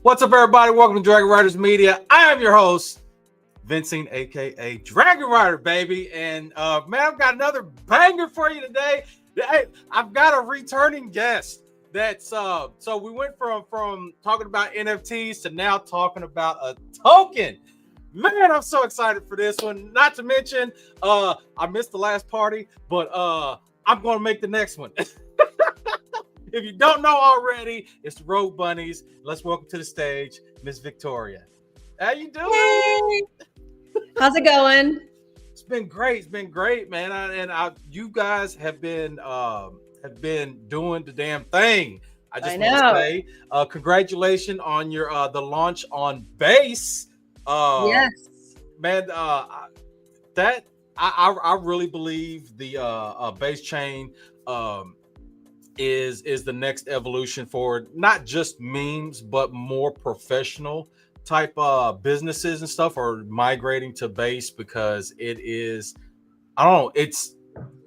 What's up, everybody? Welcome to Dragon Riders Media. I am your host, Vincent, aka Dragon Rider, baby. And man, I've got another banger for you today. Hey, I've got a returning guest. That's so we went from talking about NFTs to now talking about a token. Man, I'm so excited for this one. Not to mention, I missed the last party, but I'm gonna make the next one. If you don't know already, it's the Rogue Bunnies. Let's welcome to the stage, Miss Victoria. How you doing? Hey. How's it going? It's been great. It's been great, man. You guys have been doing the damn thing. I just want to say, congratulations on your the launch on Base. Yes, man. That I really believe the Base chain is the next evolution for not just memes but more professional type businesses and stuff are migrating to Base because it is, I don't know, it's,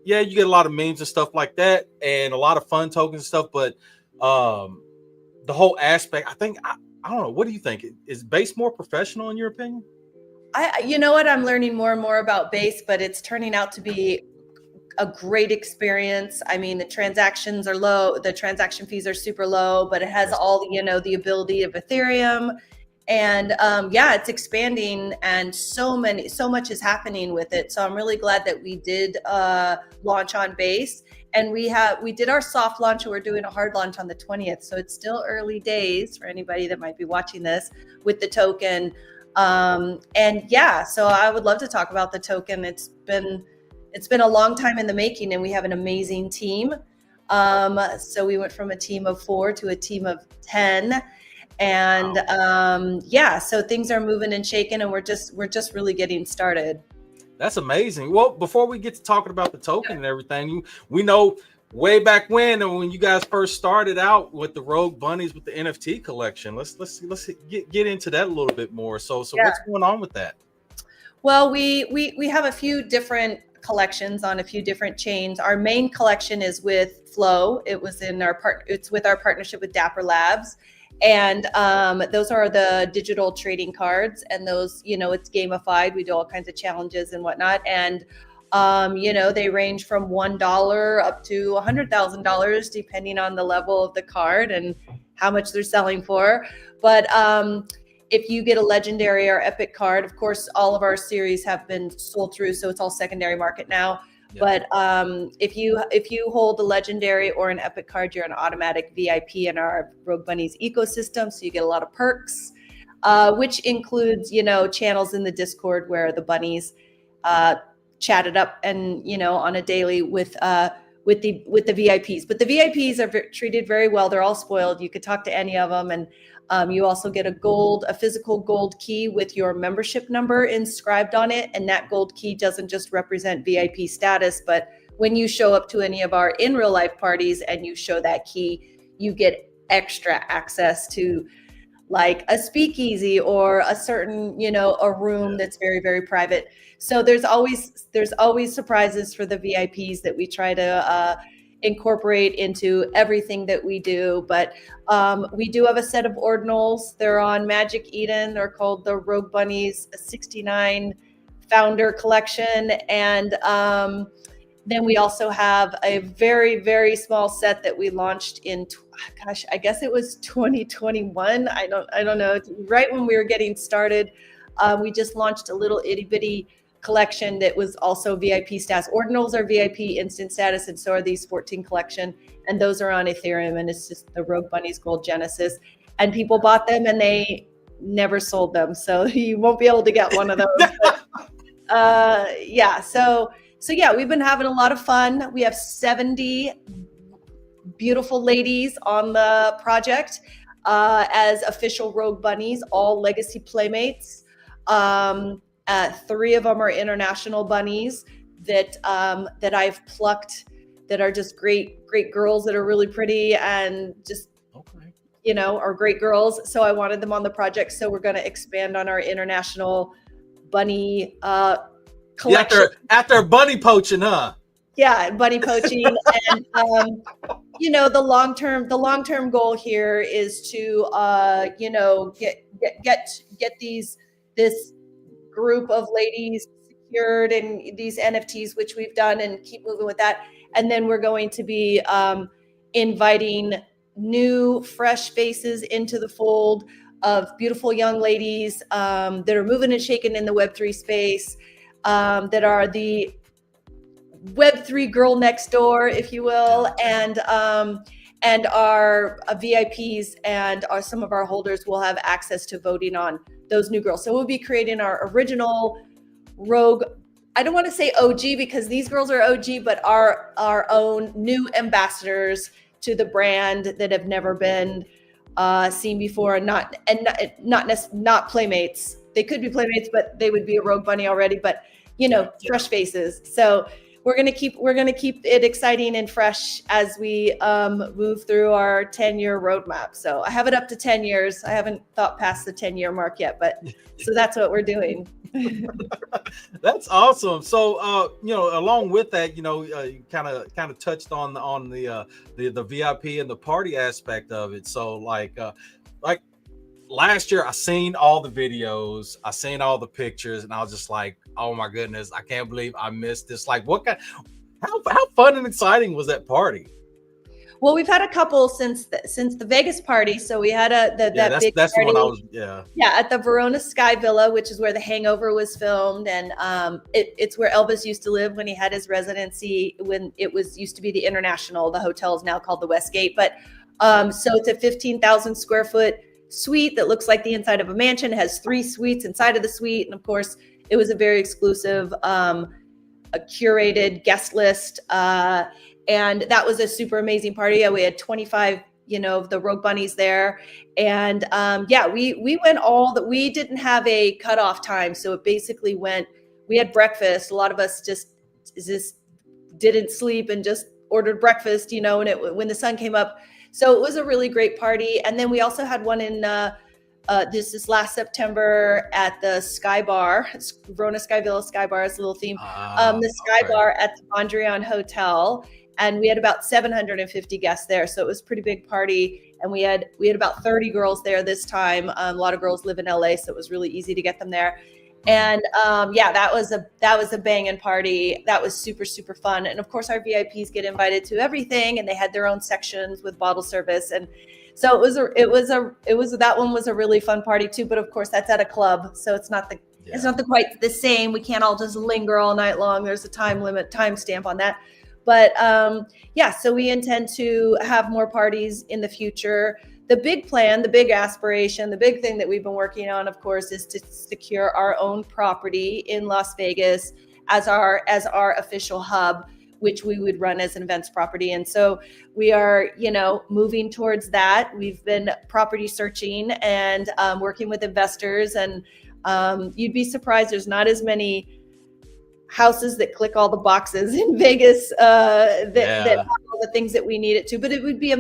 yeah, you get a lot of memes and stuff like that and a lot of fun tokens and stuff, but the whole aspect, I think, I don't know, what do you think? Is Base more professional in your opinion? You know what, I'm learning more and more about Base, but it's turning out to be a great experience. I mean, the transactions are low, the transaction fees are super low, but it has all, the ability of Ethereum. And yeah, it's expanding and so much is happening with it. So I'm really glad that we did launch on Base, and we did our soft launch and we're doing a hard launch on the 20th. So it's still early days for anybody that might be watching this with the token. And yeah, so I would love to talk about the token. It's been a long time in the making, and we have an amazing team. So we went from a team of 4 to a team of 10. And yeah, so things are moving and shaking, and we're just really getting started. That's amazing. Well, before we get to talking about the token and everything, we know way back when you guys first started out with the Rogue Bunnies with the NFT collection. Let's get into that a little bit more. So yeah. What's going on with that? Well, we have a few different collections on a few different chains. Our main collection is with Flow. It's with our partnership with Dapper Labs. And those are the digital trading cards, and those, it's gamified. We do all kinds of challenges and whatnot. And, they range from $1 up to $100,000, depending on the level of the card and how much they're selling for. But if you get a legendary or epic card, of course, all of our series have been sold through, so it's all secondary market now. Yep. But if you hold a legendary or an epic card, you're an automatic VIP in our Rogue Bunnies ecosystem, so you get a lot of perks, which includes, channels in the Discord where the bunnies chat it up and, on a daily with the VIPs. But the VIPs are treated very well. They're all spoiled. You could talk to any of them, and you also get a physical gold key with your membership number inscribed on it. And that gold key doesn't just represent VIP status, but when you show up to any of our in real life parties and you show that key, you get extra access to like a speakeasy or a certain, a room that's very, very private. So there's always surprises for the VIPs that we try to incorporate into everything that we do. But we do have a set of ordinals. They're on Magic Eden. They're called the Rogue Bunnies 69 Founder Collection. And then we also have a very, very small set that we launched in, I guess it was 2021. I don't know. Right when we were getting started, we just launched a little itty bitty collection that was also VIP status. Ordinals are VIP instant status, and so are these 14 collection, and those are on Ethereum, and it's just the Rogue Bunnies Gold Genesis. And people bought them and they never sold them, so you won't be able to get one of those. But, yeah, so yeah, we've been having a lot of fun. We have 70 beautiful ladies on the project as official Rogue Bunnies, all legacy playmates. 3 of them are international bunnies that I've plucked, that are just great girls that are really pretty and just, are great girls. So I wanted them on the project. So we're going to expand on our international bunny collection. After bunny poaching, huh? Yeah, bunny poaching. And the long term goal here is to get this group of ladies secured and these NFTs, which we've done, and keep moving with that. And then we're going to be inviting new, fresh faces into the fold of beautiful young ladies that are moving and shaking in the Web3 space, that are the Web3 girl next door, if you will, and our VIPs and some of our holders will have access to voting on those new girls. So we'll be creating our original Rogue. I don't want to say OG because these girls are OG, but our own new ambassadors to the brand that have never been seen before, and not playmates. They could be playmates, but they would be a Rogue Bunny already. But fresh faces. So we're gonna keep it exciting and fresh as we move through our 10-year roadmap. So I have it up to 10 years. I haven't thought past the 10-year mark yet, but so that's what we're doing. That's awesome. So along with that, you kind of touched on the VIP and the party aspect of it. So like last year, I seen all the videos, I seen all the pictures, and I was just like, oh my goodness, I can't believe I missed this. Like, how fun and exciting was that party? Well, we've had a couple since the Vegas party. So we had that's the one I was at the Verona Sky Villa, which is where The Hangover was filmed, and it's where Elvis used to live when he had his residency, when it used to be the International. The hotel is now called the Westgate, but so it's a 15,000 square foot suite that looks like the inside of a mansion. It has 3 suites inside of the suite, and of course it was a very exclusive a curated guest list, and that was a super amazing party. We had 25 of the Rogue Bunnies there, and we went we didn't have a cutoff time, so it basically we had breakfast. A lot of us just didn't sleep and just ordered breakfast, when the sun came up. So it was a really great party. And then we also had one in this last September at the Sky Bar, Verona Sky Villa Sky Bar is a little theme. The Sky Bar at the Mondrian Hotel, and we had about 750 guests there. So it was a pretty big party, and we had about 30 girls there this time. A lot of girls live in LA, so it was really easy to get them there. And that was a banging party. That was super, super fun. And of course our VIPs get invited to everything, and they had their own sections with bottle service. And so that one was a really fun party too. But of course that's at a club, so it's not quite the same. We can't all just linger all night long. There's a time stamp on that. But so we intend to have more parties in the future. The big plan, the big aspiration, the big thing that we've been working on, of course, is to secure our own property in Las Vegas as our official hub, which we would run as an events property. And so we are, moving towards that. We've been property searching and working with investors, and you'd be surprised there's not as many houses that click all the boxes in Vegas that have all the things that we need it to. But there would be a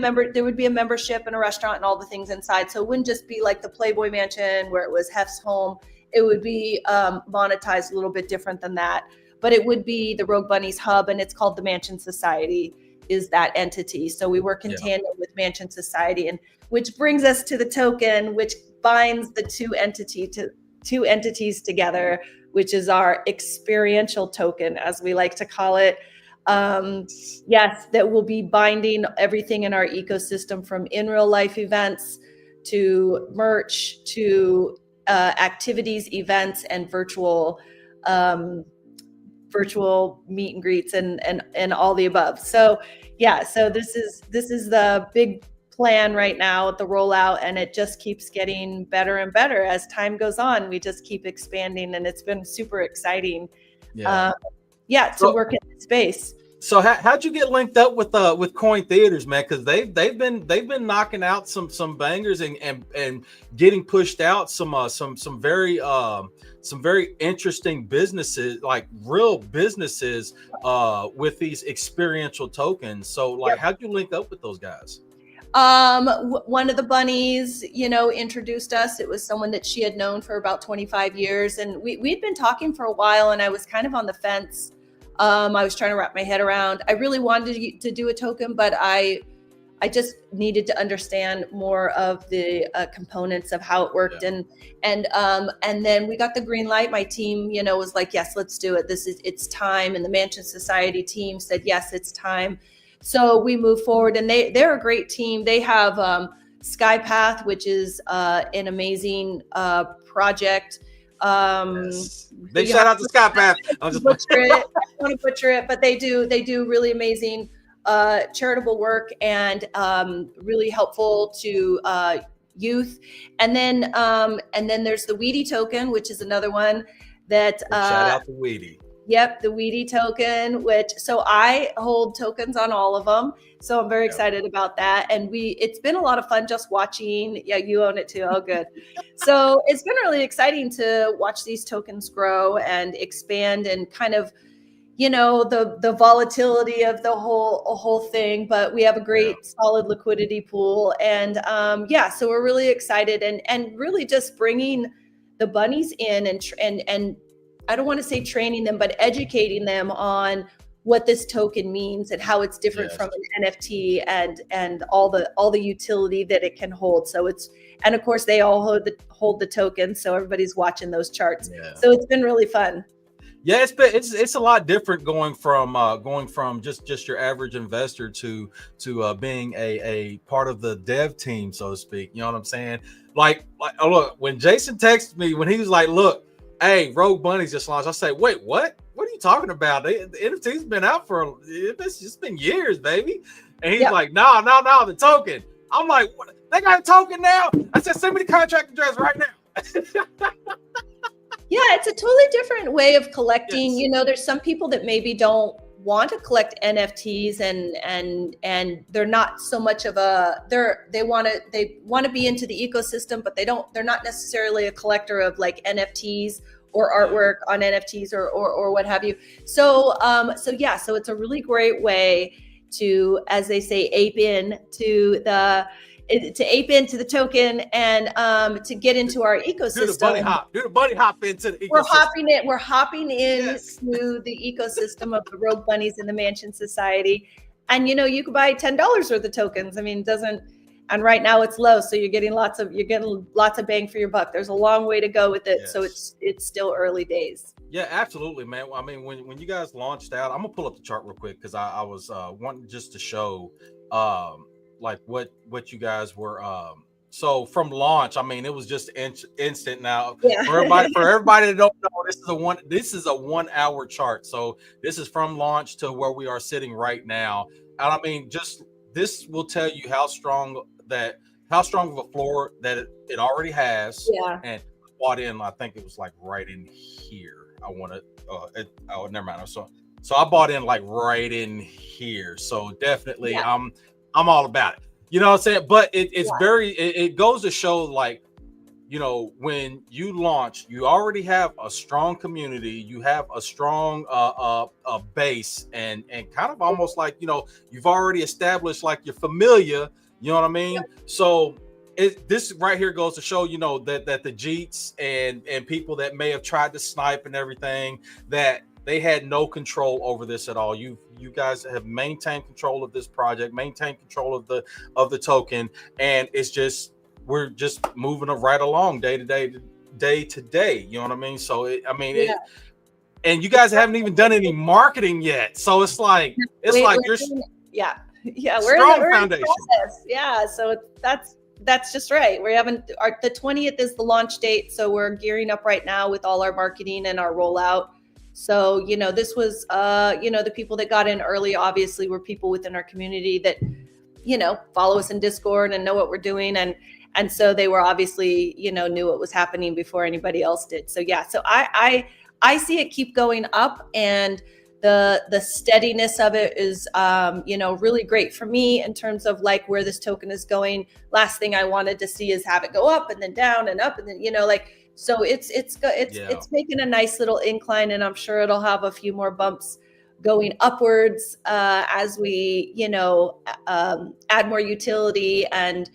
membership and a restaurant and all the things inside. So it wouldn't just be like the Playboy Mansion where it was Hef's home. It would be monetized a little bit different than that. But it would be the Rogue Bunnies hub, and it's called the Mansion Society is that entity. So we work in tandem with Mansion Society, and which brings us to the token, which binds the two entities together, which is our experiential token, as we like to call it. That will be binding everything in our ecosystem, from in real life events to merch to activities, events, and virtual meet and greets and all the above. So this is the big plan right now at the rollout, and it just keeps getting better and better as time goes on. We just keep expanding, and it's been super exciting to work in this space. So how'd you get linked up with Coin Theaters, man? Because they've been knocking out some bangers and getting pushed out some very interesting businesses, like real businesses with these experiential tokens. So how'd you link up with those guys? One of the bunnies, introduced us. It was someone that she had known for about 25 years. And we'd been talking for a while, and I was kind of on the fence I was trying to wrap my head around. I really wanted to do a token, but I just needed to understand more of the components of how it worked. Yeah. And then we got the green light. My team, was like, yes, let's do it. It's time. And the Mansion Society team said, yes, it's time. So we moved forward, and they're a great team. They have Skypath, which is an amazing project. Yes. Big shout out to Skypath. I don't want to butcher it, but they do really amazing charitable work, and really helpful to youth. And then there's the Weedy token, which is another one that shout out to Weedy. Yep, the Weedy token, so I hold tokens on all of them. So I'm very excited about that. And it's been a lot of fun just watching. Yeah, you own it too. Oh, good. So it's been really exciting to watch these tokens grow and expand, and kind of, the volatility of the whole thing. But we have a great solid liquidity pool. And so we're really excited, and really just bringing the bunnies in, and I don't want to say training them, but educating them on what this token means and how it's different from an NFT, and all the utility that it can hold. So and of course they all hold the token, so everybody's watching those charts. Yeah. So it's been really fun. Yeah, it's a lot different going from just your average investor to being a part of the dev team, so to speak. You know what I'm saying? Like look, when Jason texted me, when he was like, look, hey, Rogue Bunnies just launched, I say, wait, what? What are you talking about? The NFT's been out it's just been years, baby. And he's like, no, the token. I'm like, what? They got a token now? I said, send me the contract address right now. Yeah, it's a totally different way of collecting. Yes. There's some people that maybe don't want to collect NFTs, and they're not so much of they want to be into the ecosystem, but they're not necessarily a collector of like NFTs or artwork on NFTs or what have you. So it's a really great way to, as they say, ape into the token, and to get into our ecosystem. Do the bunny hop into the ecosystem. We're hopping into the ecosystem of the Rogue Bunnies and the Mansion Society. And you can buy $10 worth of tokens. I mean, and right now it's low, so you're getting lots of bang for your buck. There's a long way to go with it. Yes. So it's still early days. Yeah, absolutely, man. I mean, when you guys launched out, I'm gonna pull up the chart real quick, because I was wanting just to show like what you guys were so from launch. I mean, it was just instant. Now for everybody that don't know, this is a 1 hour chart. So this is from launch to where we are sitting right now. And I mean, just this will tell you how strong of a floor that it already has. Yeah. And bought in, I think it was like right in here. I want to never mind. So I bought in like right in here. So definitely I'm all about it. You know what I'm saying? But it goes to show, like, when you launch, you already have a strong community, you have a strong base, and kind of almost like, you've already established like your familia, you know what I mean? Yeah. So this right here goes to show, that the Jeets and people that may have tried to snipe and everything, that they had no control over this at all. You guys have maintained control of this project, maintained control of the token, and we're just moving it right along day to day. You know what I mean? So and you guys haven't even done any marketing yet. So it's like we're strong foundation. Yeah, so that's just right. We haven't. The 20th is the launch date, so we're gearing up right now with all our marketing and our rollout. So, this was, the people that got in early, obviously, were people within our community that, follow us in Discord and know what we're doing. And so they were obviously, knew what was happening before anybody else did. So, so I see it keep going up, and the steadiness of it is, really great for me in terms of like where this token is going. Last thing I wanted to see is have it go up and then down and up, and then, so it's making a nice little incline, and I'm sure it'll have a few more bumps going upwards as we, add more utility and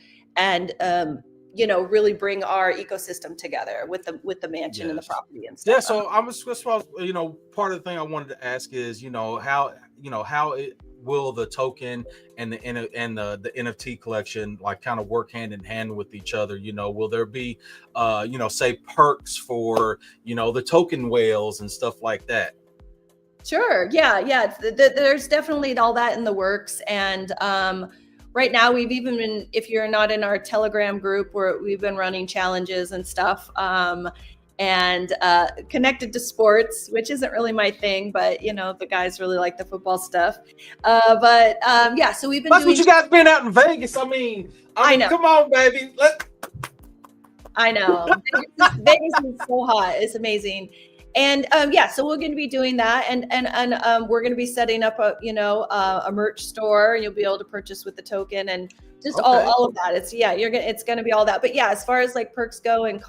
really bring our ecosystem together with the mansion and the property and stuff. Yeah, so I was part of the thing I wanted to ask is, how it will the token and the NFT collection like kind of work hand in hand with each other? Will there be say perks for the token whales and stuff like that? Sure. Yeah. There's definitely all that in the works. And right now we've even been, if you're not in our Telegram group, we've been running challenges and stuff, and connected to sports, which isn't really my thing, but the guys really like the football stuff. Yeah, so we've been That's doing. what you guys been out in Vegas. I mean, I know. Come on, baby. I know. Vegas is so hot. It's amazing. And yeah, so we're going to be doing that, and we're going to be setting up a merch store, and you'll be able to purchase with the token and just all of that. It's going to be all that. But yeah, as far as like perks go and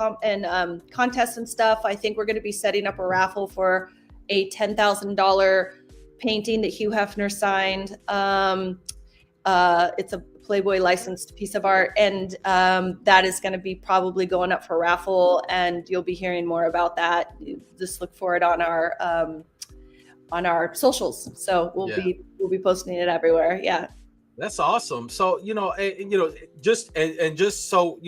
contests and stuff, I think we're going to be setting up a raffle for a $10,000 painting that Hugh Hefner signed. It's a Playboy licensed piece of art, and that is going to be probably going up for raffle, and you'll be hearing more about that. Just look for it on our socials. So we'll be posting it everywhere. Yeah, that's awesome. So just so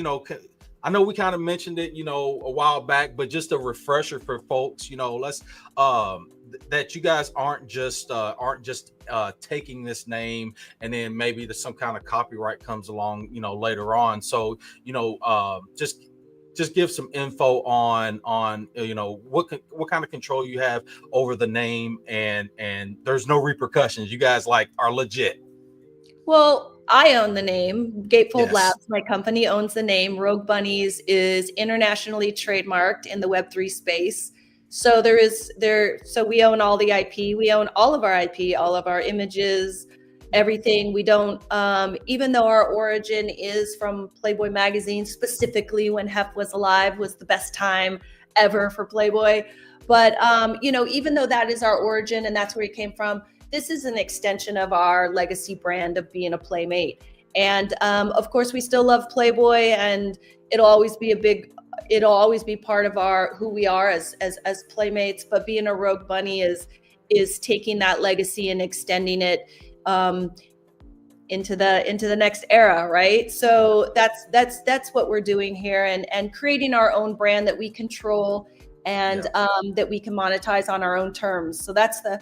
I know we kind of mentioned it a while back, but just a refresher for folks. Let's that you guys aren't just taking this name and then maybe some kind of copyright comes along later on. So just give some info on what kind of control you have over the name, and there's no repercussions. You guys are legit. Well, I own the name. Gatefold Yes. Labs, my company, owns the name. Rogue Bunnies is internationally trademarked in the Web3 space. So so we own all the IP. We own all of our IP, all of our images, everything. We don't, even though our origin is from Playboy magazine, specifically when Hef was alive, was the best time ever for Playboy. But, even though that is our origin and that's where he came from, this is an extension of our legacy brand of being a Playmate. And of course, we still love Playboy, and it'll always be part of who we are as Playmates. But being a Rogue Bunny is taking that legacy and extending it into the next era, right? So that's what we're doing here, and creating our own brand that we control and that we can monetize on our own terms. So that's the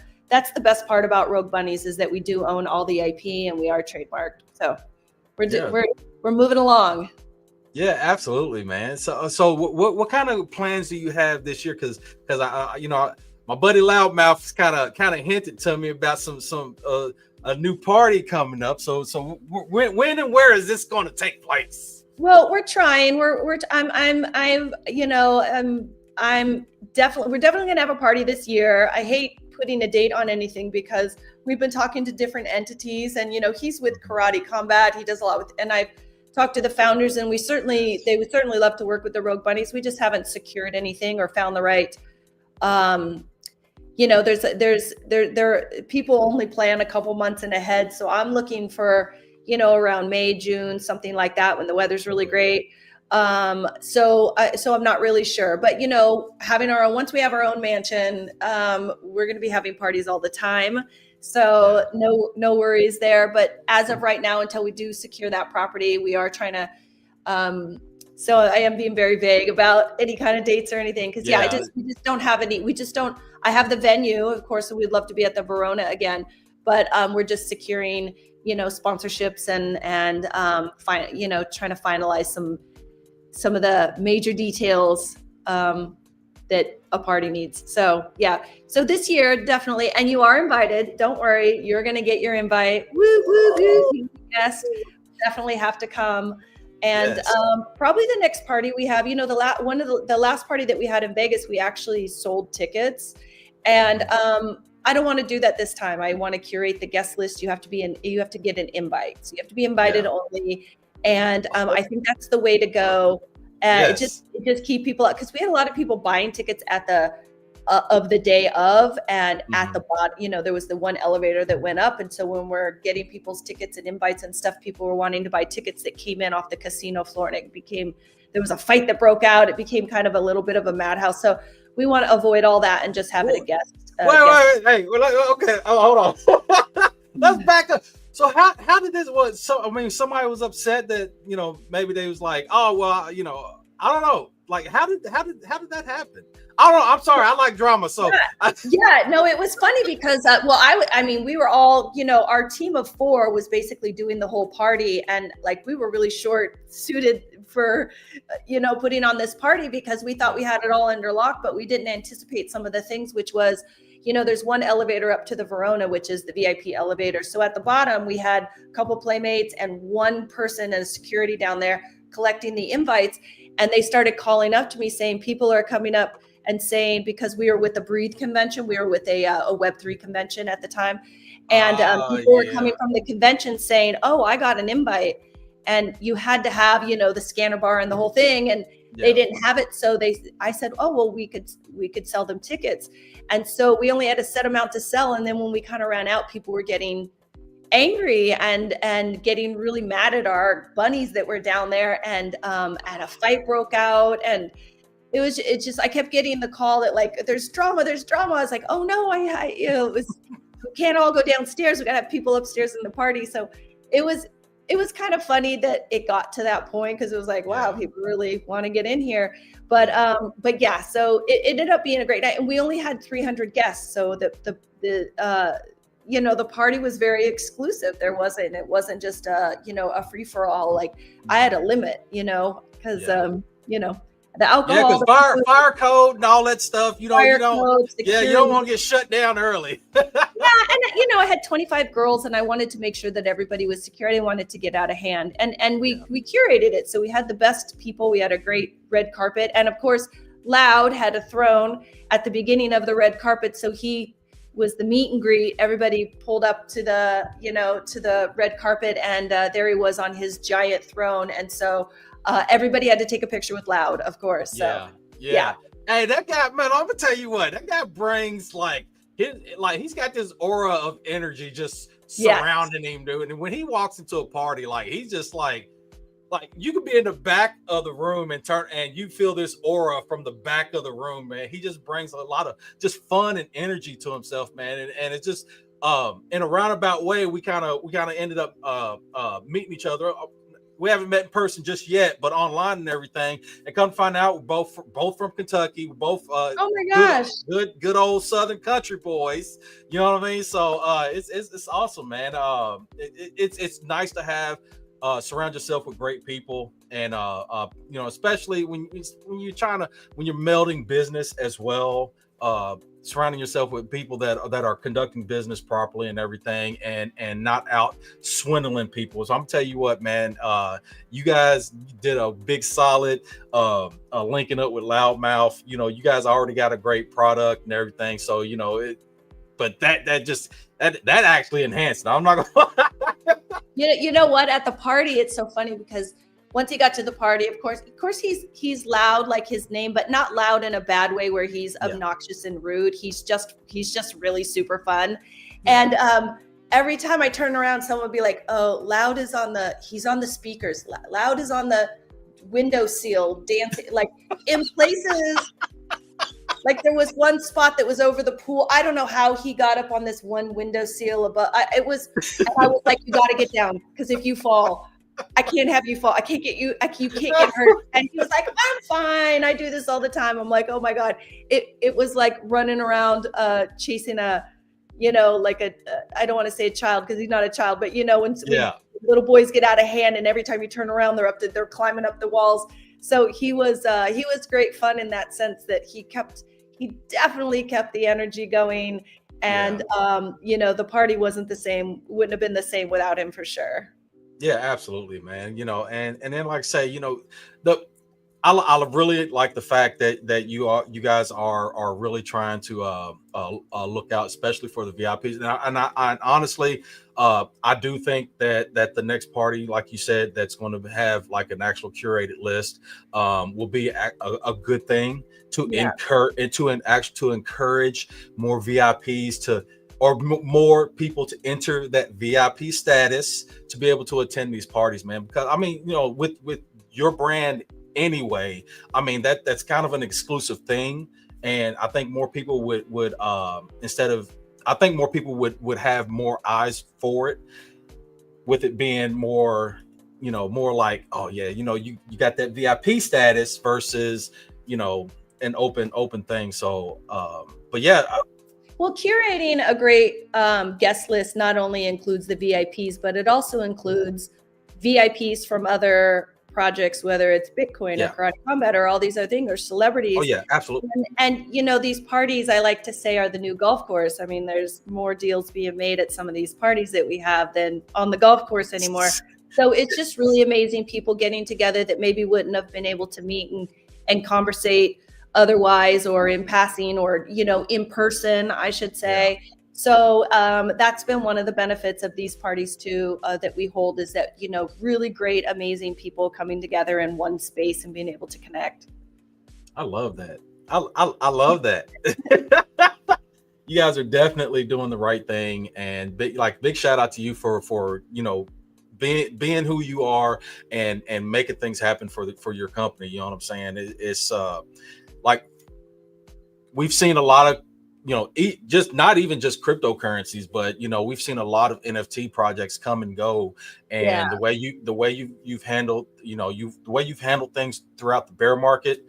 best part about Rogue Bunnies, is that we do own all the IP and we are trademarked. So we're moving along. Yeah, absolutely, man. So what kind of plans do you have this year? Because my buddy Loudmouth kind of hinted to me about some a new party coming up. So when and where is this going to take place? Well, we're trying. We're definitely going to have a party this year. I hate putting a date on anything because we've been talking to different entities, and he's with Karate Combat. He does a lot with, and I've talked to the founders, and they would certainly love to work with the Rogue Bunnies. We just haven't secured anything or found the right. There people only plan a couple months in ahead, so I'm looking for around May, June, something like that, when the weather's really great. So I'm not really sure, but having once we have our own mansion, we're going to be having parties all the time. So no worries there. But as of right now, until we do secure that property, we are trying to, so I am being very vague about any kind of dates or anything. Cause we just don't have any, I have the venue, of course, so we'd love to be at the Verona again, but, we're just securing, sponsorships and trying to finalize some of the major details that a party needs. So so this year, definitely, and you are invited. Don't worry, you're gonna get your invite. Woo woo woo! Yes, definitely have to come. And probably the next party we have, the last party that we had in Vegas, we actually sold tickets, and I don't want to do that this time. I want to curate the guest list. You have to get an invite, so you have to be invited only. And I think that's the way to go. It just keep people up, because we had a lot of people buying tickets at the of the day of. And at the Mhm. bottom, you know, there was the one elevator that went up. And so when we're getting people's tickets and invites and stuff, people were wanting to buy tickets that came in off the casino floor, and there was a fight that broke out. It became kind of a little bit of a madhouse. So we want to avoid all that and just have it a guest. Wait. Hey, okay. Oh, hold on. Let's back up. So how did this was? So I mean, somebody was upset that, you know, maybe they was like, oh well, you know, I don't know. Like, how did that happen? I don't know. I'm sorry. I like drama. So no, it was funny because I mean, we were all, you know, our team of 4 was basically doing the whole party, and like we were really short suited for, you know, putting on this party because we thought we had it all under lock, but we didn't anticipate some of the things, which was, you know, there's one elevator up to the Verona, which is the VIP elevator. So at the bottom, we had a couple playmates and one person as security down there collecting the invites. And they started calling up to me saying people are coming up and saying, because we were with the Breathe convention, we were with a Web3 convention at the time. And people were coming from the convention saying, oh, I got an invite. And you had to have, you know, the scanner bar and the whole thing. And they didn't have it. So I said, oh, well, we could sell them tickets. And so we only had a set amount to sell. And then when we kind of ran out, people were getting angry and getting really mad at our bunnies that were down there. And a fight broke out. And it's just, I kept getting the call that like, there's drama. I was like, oh no, you know, we can't all go downstairs. We gotta have people upstairs in the party. So it was kind of funny that it got to that point, because it was like, wow, people really want to get in here. But yeah, so it ended up being a great night, and we only had 300 guests. So the you know, the party was very exclusive. It wasn't just you know, a free for all. Like I had a limit, you know, because you know, the alcohol, because fire code and all that stuff, you don't want to get shut down early. And you know, I had 25 girls, and I wanted to make sure that everybody was secure. I didn't want it to get out of hand, and we curated it. So we had the best people. We had a great red carpet, and of course, Loud had a throne at the beginning of the red carpet. So he was the meet and greet. Everybody pulled up to the red carpet, and there he was on his giant throne. And so everybody had to take a picture with Loud, of course. So, yeah. Hey, that guy, man, I'm gonna tell you what, that guy brings he's got this aura of energy just surrounding him, dude. And when he walks into a party, like he's just like you could be in the back of the room and you feel this aura from the back of the room, man. He just brings a lot of just fun and energy to himself, man. And it's just in a roundabout way, we kind of ended up meeting each other. We haven't met in person just yet, but online and everything. And come to find out, we're both from Kentucky. We're both oh my gosh, good old Southern country boys. You know what I mean? So it's awesome, man. It's nice to have surround yourself with great people, and you know, especially when you're melding business as well. Surrounding yourself with people that are conducting business properly and everything, and not out swindling people. So I'm telling you what, man, you guys did a big solid linking up with Loudmouth. You know, you guys already got a great product and everything. So, you know, but that actually enhanced it. I'm not gonna you know what, at the party, it's so funny because once he got to the party, of course, he's loud like his name, but not loud in a bad way where he's obnoxious and rude. He's just really super fun. And every time I turn around, someone would be like, "Oh, Loud is he's on the speakers. Loud is on the windowsill dancing, like in places." Like there was one spot that was over the pool. I don't know how he got up on this one windowsill above. I was like, "You got to get down, because if you fall, I can't have you fall. I can't get you. You can't get hurt." And he was like, "I'm fine. I do this all the time." I'm like, "Oh my God." It was like running around, chasing a, you know, like I don't want to say a child because he's not a child, but you know, when little boys get out of hand and every time you turn around, they're climbing up the walls. So he was great fun in that sense that he definitely kept the energy going. And, you know, the party wouldn't have been the same without him, for sure. Yeah, absolutely, man. You know, and then like I say, you know, I really like the fact that you guys are really trying to look out, especially for the VIPs. And I honestly, I do think that the next party, like you said, that's going to have like an actual curated list, will be a good thing to Yeah. encourage more VIPs to, or more people to enter that VIP status to be able to attend these parties, man. Because I mean, with your brand anyway, I mean that's kind of an exclusive thing, and I think more people would instead of, I think more people would have more eyes for it, with it being more, more like, oh yeah, you got that VIP status versus, an open thing. So but yeah. Well, curating a great guest list not only includes the VIPs, but it also includes VIPs from other projects, whether it's Bitcoin or Karate Combat or all these other things, or celebrities. Oh yeah, absolutely. And these parties, I like to say, are the new golf course. I mean, there's more deals being made at some of these parties that we have than on the golf course anymore. So it's just really amazing, people getting together that maybe wouldn't have been able to meet and conversate otherwise, or in passing, or in person, I should say. Yeah. So that's been one of the benefits of these parties too, that we hold, is that really great, amazing people coming together in one space and being able to connect. I love that. I love that. You guys are definitely doing the right thing, and big shout out to you for being who you are, and making things happen for your company. You know what I'm saying? It's like, we've seen a lot of, just not even just cryptocurrencies, but we've seen a lot of NFT projects come and go, and the way you've handled, the way you've handled things throughout the bear market,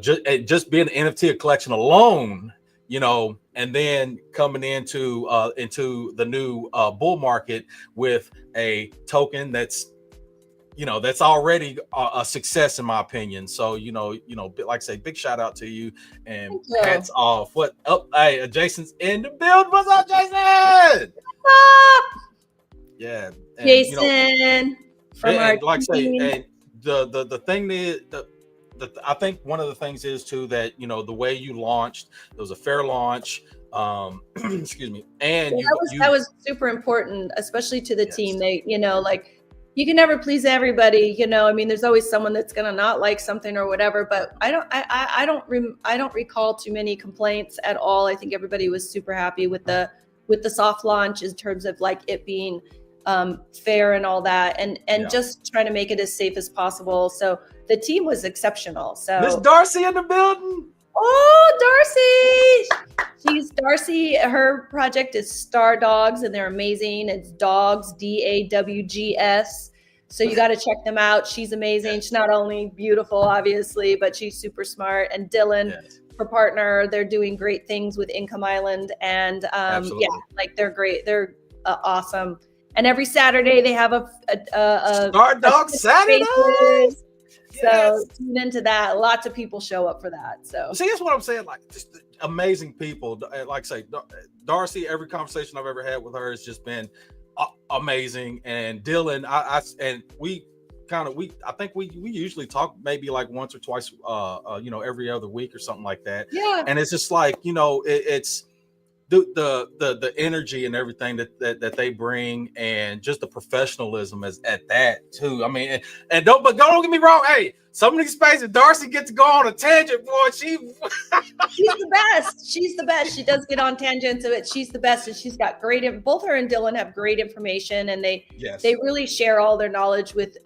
just being an NFT collection alone, and then coming into the new bull market with a token that's already a success, in my opinion. So like I say, big shout out to you, and hats off. What up? Hey, Jason's in the build. What's up, Jason? Yeah, and, Jason from our like I say, and the thing is, I think one of the things is too that the way you launched, it was a fair launch. Excuse me, and that was super important, especially to the team. They like, you can never please everybody, I mean, there's always someone that's going to not like something or whatever, but I don't recall too many complaints at all. I think everybody was super happy with the soft launch, in terms of like it being fair and all that, and just trying to make it as safe as possible. So the team was exceptional. So Miss Darcy in the building. Oh, Darcy. Darcy. Her project is Star Dogs, and they're amazing. It's dogs, DAWGS. So you got to check them out. She's amazing. She's not only beautiful, obviously, but she's super smart. And Dylan, her partner, they're doing great things with Income Island. And they're great. They're awesome. And every Saturday they have a Star Dog Saturdays. So tune into that. Lots of people show up for that. So see, that's what I'm saying. Like, just amazing people. Like I say, Darcy, every conversation I've ever had with her has just been amazing. And Dylan, I think we usually talk maybe like once or twice, every other week or something like that. Yeah. And it's just like, it's the energy and everything that they bring, and just the professionalism is at that too. I mean, and don't get me wrong. Hey, some of these spaces, Darcy gets to go on a tangent, boy. She's the best. She's the best. She does get on tangents of it. She's the best, and she's got great. Both her and Dylan have great information, and they really share all their knowledge with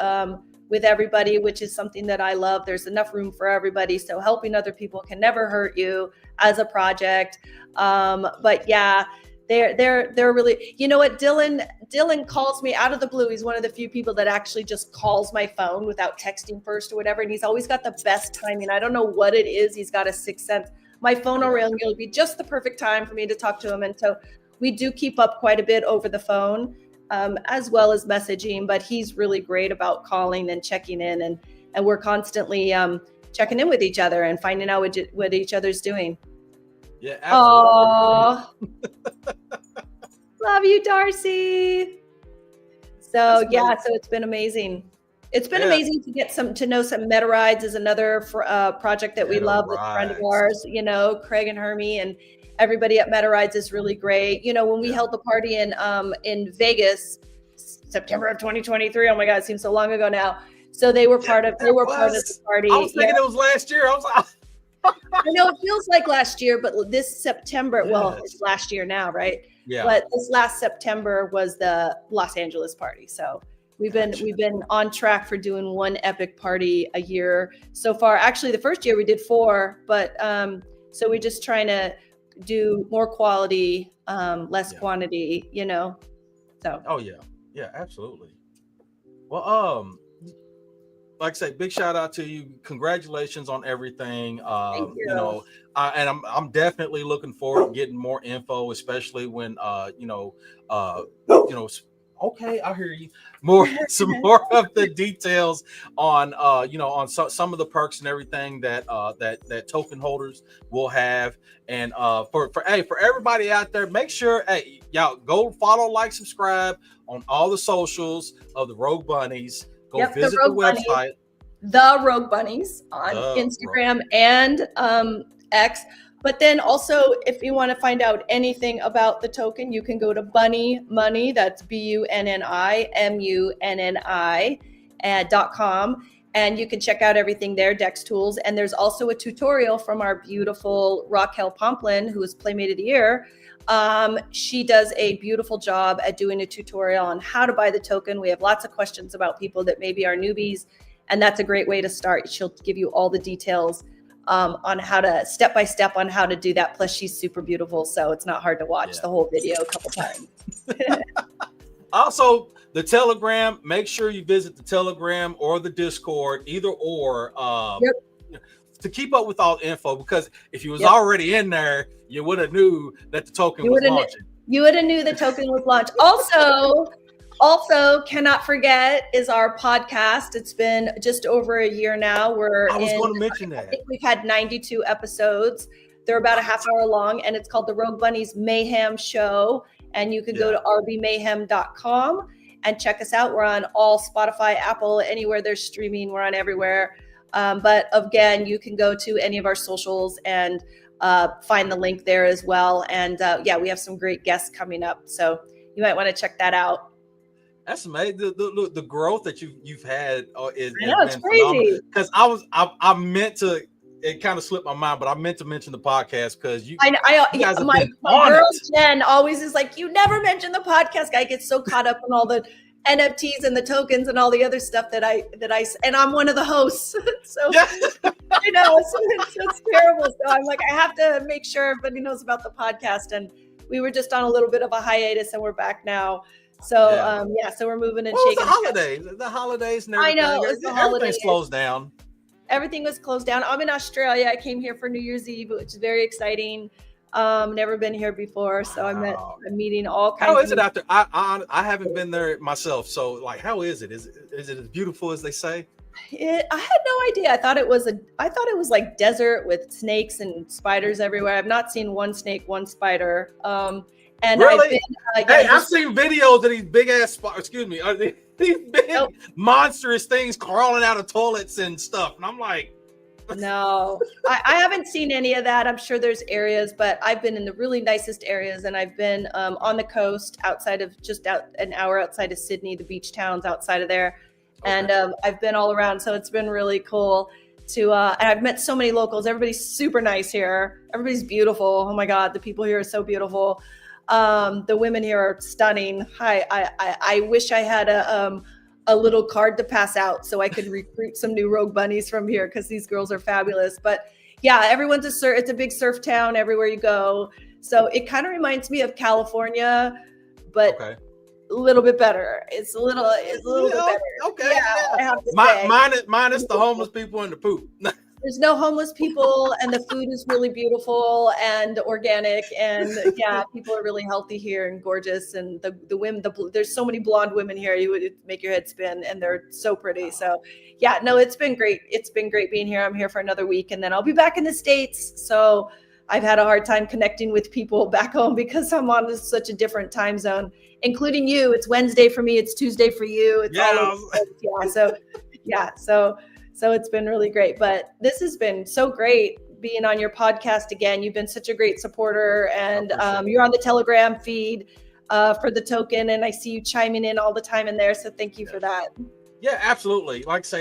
everybody, which is something that I love. There's enough room for everybody, so helping other people can never hurt you as a project. But yeah, they're really, what, Dylan calls me out of the blue. He's one of the few people that actually just calls my phone without texting first or whatever, and he's always got the best timing. I don't know what it is. He's got a sixth sense. My phone will ring. It'll be just the perfect time for me to talk to him. And so we do keep up quite a bit over the phone, as well as messaging, but he's really great about calling and checking in, and we're constantly checking in with each other and finding out what each other's doing. Yeah, absolutely. Love you, Darcy. So so it's been amazing. It's been amazing to get to know some Meta Rides is another project that we love with a friend of ours, you know, Craig and Hermie, and everybody at Meta Rides is really great. You know, when we held the party in Vegas, September of 2023, oh my God, it seems so long ago now. So they were part of the party. I was thinking it was last year. I was like, I know it feels like last year, but this September, well, it's last year now, right? Yeah. But this last September was the Los Angeles party. So we've been on track for doing one epic party a year so far. Actually, the first year we did 4, but so we're just trying to do more quality, less quantity, you know. So. Oh yeah, absolutely. Well, like I say, big shout out to you. Congratulations on everything. Thank you. You know, and I'm definitely looking forward to getting more info, especially when okay, I hear you. Some more of the details on on some of the perks and everything that that token holders will have. And for everybody out there, make sure y'all go follow, like, subscribe on all the socials of the Rogue Bunnies. Go visit the website. The Rogue Bunnies on Instagram and X. But then also, if you want to find out anything about the token, you can go to bunni, that's BUNNI.com, and you can check out everything there, Dex Tools. And there's also a tutorial from our beautiful Raquel Pomplin, who is Playmate of the Year. She does a beautiful job at doing a tutorial on how to buy the token. We have lots of questions about people that maybe are newbies, and that's a great way to start. She'll give you all the details on how to step by step on how to do that. Plus, she's super beautiful, so it's not hard to watch the whole video a couple times. Also, the Telegram. Make sure you visit the Telegram or the Discord, either or, to keep up with all the info. Because if you was already in there, you would have knew that the token was launching. You would have knew the token was launched. Also, cannot forget is our podcast. It's been just over a year now. I was going to mention that. I think we've had 92 episodes. They're about a half hour long, and it's called the Rogue Bunnies Mayhem Show. And you can go to rbmayhem.com and check us out. We're on all Spotify, Apple, anywhere there's streaming. We're on everywhere. But again, you can go to any of our socials and find the link there as well. And we have some great guests coming up, so you might want to check that out. That's amazing. The growth that you've had is crazy. Because I meant to. It kind of slipped my mind, but I meant to mention the podcast because you guys have been on girl it. Jen always is like, you never mention the podcast. I get so caught up in all the NFTs and the tokens and all the other stuff that I and I'm one of the hosts. So you know, it's terrible. So I'm like, I have to make sure everybody knows about the podcast. And we were just on a little bit of a hiatus, and we're back now. So so we're moving and shaking. The holidays and everything. I know, everything slows down. Everything was closed down. I'm in Australia. I came here for New Year's Eve, which is very exciting. Never been here before, so I'm meeting all kinds. How is it out there? I haven't been there myself. So, like, how is it? Is it as beautiful as they say? I had no idea. I thought it was like desert with snakes and spiders everywhere. I've not seen one snake, one spider. And really? I've seen videos of these big ass these big monstrous things crawling out of toilets and stuff. And I'm like, no, I haven't seen any of that. I'm sure there's areas, but I've been in the really nicest areas, and I've been on the coast outside of an hour outside of Sydney, the beach towns outside of there. And I've been all around. So it's been really cool to, and I've met so many locals. Everybody's super nice here. Everybody's beautiful. Oh my God. The people here are so beautiful. The women here are stunning. I wish I had a little card to pass out so I could recruit some new Rogue Bunnies from here, because these girls are fabulous. But yeah, it's a big surf town everywhere you go. So it kind of reminds me of California, but a little bit better. It's a little bit better. Okay. Yeah, I have to say. Minus the homeless people and the poop. There's no homeless people, and the food is really beautiful and organic, and people are really healthy here and gorgeous. And the women, there's so many blonde women here, you would make your head spin, and they're so pretty. So it's been great. It's been great being here. I'm here for another week, and then I'll be back in the States. So I've had a hard time connecting with people back home because I'm on such a different time zone, including you. It's Wednesday for me. It's Tuesday for you. It's all over. So Yeah. So it's been really great, but this has been so great being on your podcast again. You've been such a great supporter, and you're on the Telegram feed for the token, and I see you chiming in all the time in there. So thank you for that. Yeah, absolutely. Like I say,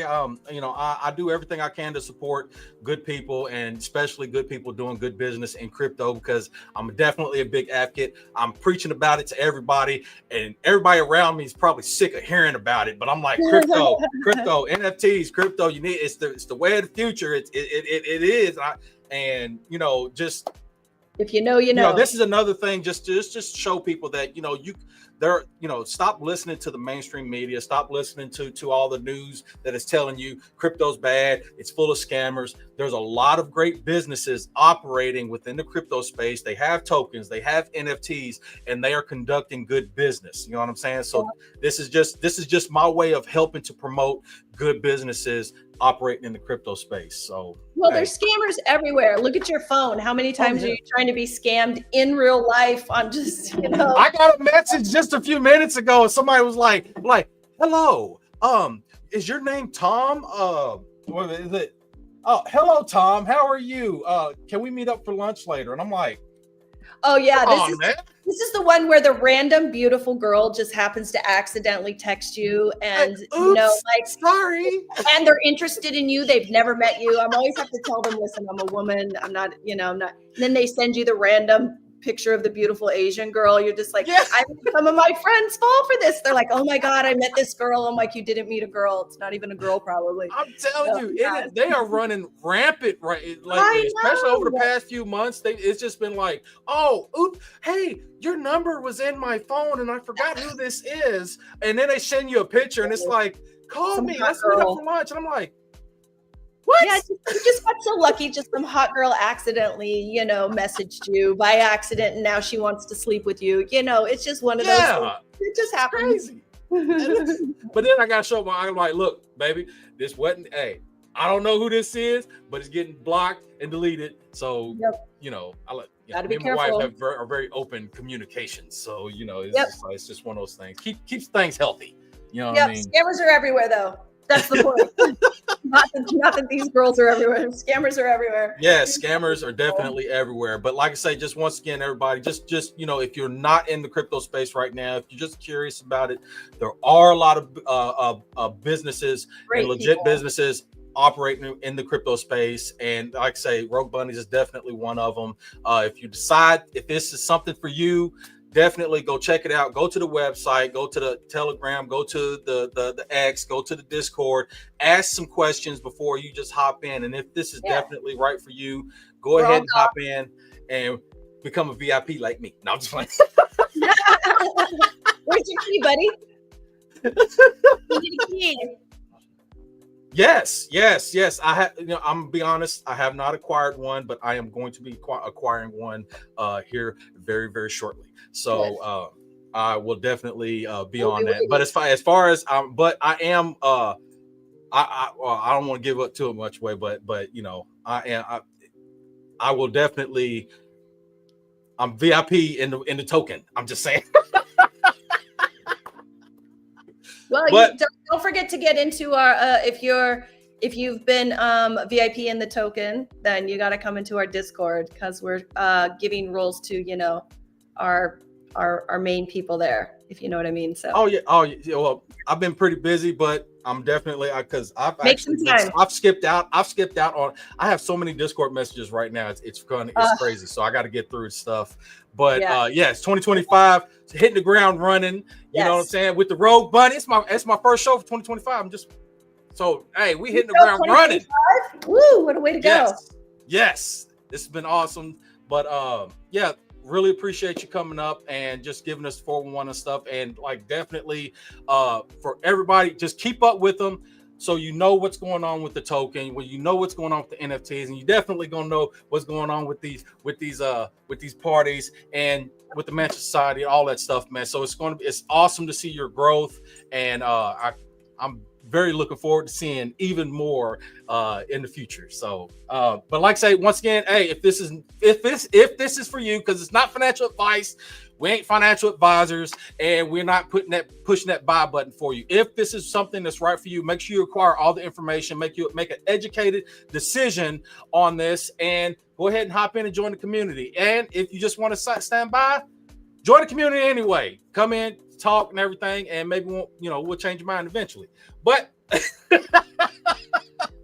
you know, I do everything I can to support good people, and especially good people doing good business in crypto, because I'm definitely a big advocate. I'm preaching about it to everybody, and everybody around me is probably sick of hearing about it. But I'm like, crypto, NFTs, crypto. You need it's the way of the future. It is. And you know, just if you know, you know. This is another thing. Just show people that stop listening to the mainstream media. Stop listening to all the news that is telling you crypto's bad. It's full of scammers. There's a lot of great businesses operating within the crypto space. They have tokens, they have NFTs, and they are conducting good business. You know what I'm saying? So this is just my way of helping to promote good businesses operating in the crypto space. So there's scammers everywhere. Look at your phone. How many times are you trying to be scammed in real life on just, I got a message just a few minutes ago. Somebody was like, hello, is your name Tom? What is it? Oh, hello, Tom. How are you? Can we meet up for lunch later? And I'm like, oh yeah, this is the one where the random beautiful girl just happens to accidentally text you, and sorry, and they're interested in you. They've never met you. I'm always have to tell them, listen, I'm a woman. I'm not. And then they send you the random picture of the beautiful Asian girl. You're just like, some of my friends fall for this. They're like, oh my God, I met this girl. I'm like, you didn't meet a girl. It's not even a girl, probably. I'm telling you, they are running rampant, right? Like, especially over the past few months, it's just been like, hey, your number was in my phone and I forgot who this is. And then they send you a picture and it's like, call me, let's meet up for lunch. And I'm like, what? Yeah, you just got so lucky. Just some hot girl accidentally, messaged you by accident, and now she wants to sleep with you. It's just one of those things. It just happens. Crazy. But then I got to show I'm like, look, baby, this wasn't. Hey, I don't know who this is, but it's getting blocked and deleted. So I let. Gotta me be and my careful. wife are very open communication. So it's just one of those things. Keeps things healthy. You know what I mean? Scammers are everywhere, though. That's the point. not that these girls are everywhere. Scammers are everywhere. Yeah, scammers are definitely everywhere. But like I say, just once again, everybody, just if you're not in the crypto space right now, if you're just curious about it, there are a lot of businesses and legit businesses operating in the crypto space. And like I say, Rogue Bunnies is definitely one of them. If you decide if this is something for you, definitely go check it out. Go to the website, go to the Telegram, go to the X, go to the Discord, ask some questions before you just hop in. And if this is definitely right for you, go ahead and hop in and become a VIP like me. No, I'm just playing. Where's your key, buddy? You need a key. Yes. I have. I'm gonna be honest. I have not acquired one, but I am going to be acquiring one here very, very shortly. So I will definitely be on that. But as far as but I am. I don't want to give up too much away, but I will definitely. I'm VIP in the token. I'm just saying. Well, don't forget to get into our if you've been VIP in the token, then you got to come into our Discord, because we're giving roles to our main people there, if you know what I mean. So well, I've been pretty busy, but I'm definitely because I've skipped out on. I have so many Discord messages right now. It's crazy. So I got to get through stuff. But it's 2025. It's hitting the ground running. You know what I'm saying? With the Rogue Bunny, it's my first show for 2025. Hey, we hitting the ground running. Woo! What a way to go. Yes, this has been awesome. But really appreciate you coming up and just giving us 411 and stuff. And definitely for everybody, just keep up with them. So you know what's going on with the token, when you know what's going on with the NFTs, and you definitely gonna know what's going on with these parties and with the Manchester Society, all that stuff, man. So it's awesome to see your growth, and I'm very looking forward to seeing even more in the future. So, but like I say, once again, hey, if this is for you, because it's not financial advice, We ain't financial advisors, and we're not pushing that buy button for you. If this is something that's right for you, make sure you acquire all the information, make an educated decision on this, and go ahead and hop in and join the community. And if you just want to stand by, join the community anyway. Come in, talk and everything, and maybe we'll change your mind eventually. But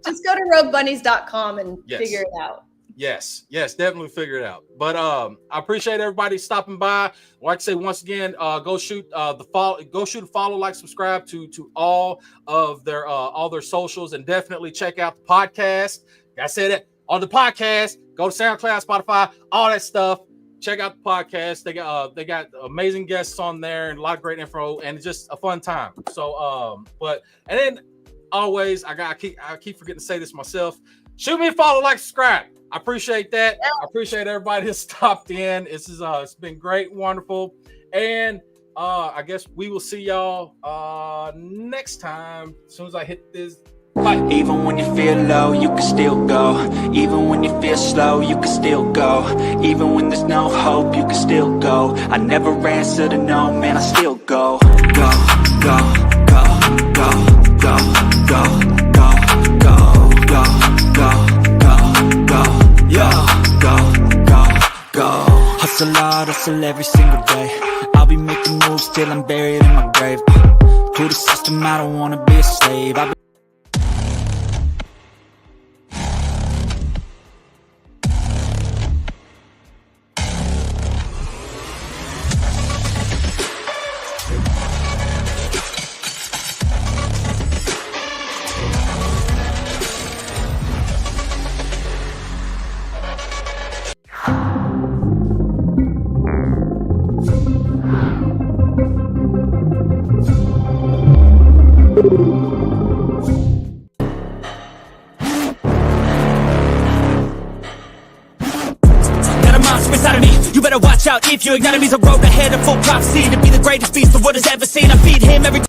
just go to roguebunnies.com and figure it out. Yes, definitely figure it out. But I appreciate everybody stopping by. Like I say, once again, go shoot a follow, like, subscribe to all of their socials, and definitely check out the podcast. I said it on the podcast. Go to SoundCloud, Spotify, all that stuff. Check out the podcast. They got amazing guests on there and a lot of great info, and it's just a fun time. So and then always I keep forgetting to say this myself. Shoot me a follow, like, subscribe. I appreciate that. Yeah. I appreciate everybody who stopped in. It's been great, wonderful. And I guess we will see y'all next time as soon as I hit this button. Even when you feel low, you can still go. Even when you feel slow, you can still go. Even when there's no hope, you can still go. I never answer to no, man, I still go. Go, go, go, go, go, go, go, go, go, go, go, go, yo, go, go, go. Hustle hard, hustle every single day. I'll be making moves till I'm buried in my grave. To the system, I don't wanna be a slave. If your enemy's a road ahead of full prophecy to be the greatest beast the world has ever seen, I feed him every